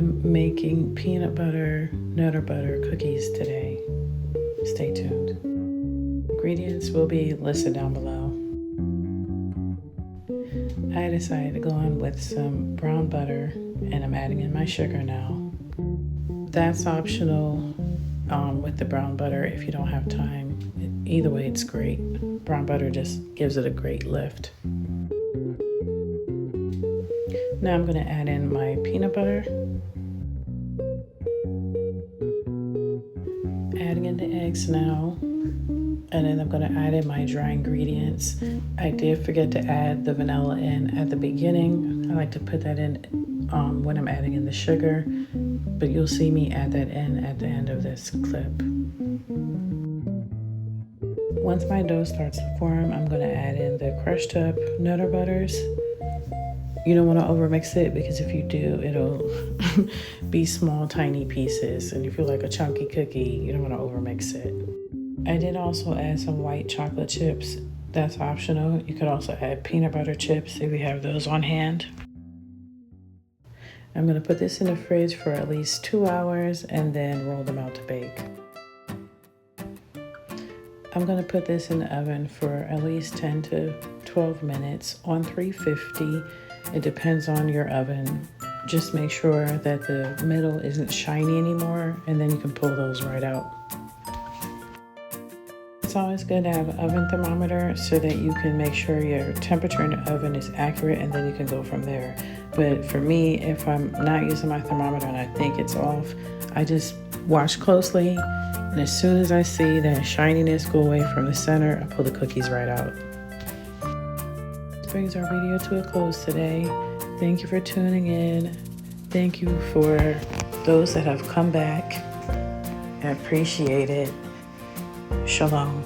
am making peanut butter, nutter butter cookies today. Stay tuned. Ingredients will be listed down below. I decided to go on with some brown butter, and I'm adding in my sugar now. That's optional with the brown butter if you don't have time. Either way, it's great. Brown butter just gives it a great lift. Now I'm going to add in my peanut butter. Adding in the eggs now. And then I'm going to add in my dry ingredients. I did forget to add the vanilla in at the beginning. I like to put that in when I'm adding in the sugar, but you'll see me add that in at the end of this clip. Once my dough starts to form, I'm going to add in the crushed up Nutter Butters. You don't want to overmix it because if you do, it'll be small, tiny pieces. And if you like a chunky cookie, you don't want to overmix it. I did also add some white chocolate chips. That's optional. You could also add peanut butter chips if you have those on hand. I'm going to put this in the fridge for at least 2 hours and then roll them out to bake. I'm going to put this in the oven for at least 10 to 12 minutes on 350. It depends on your oven. Just make sure that the middle isn't shiny anymore, and then you can pull those right out. It's always good to have an oven thermometer so that you can make sure your temperature in the oven is accurate, and then you can go from there. But for me, if I'm not using my thermometer and I think it's off, I just watch closely, and as soon as I see that shininess go away from the center, I pull the cookies right out. This brings our video to a close today. Thank you for tuning in. Thank you for those that have come back. I appreciate it. Shalom.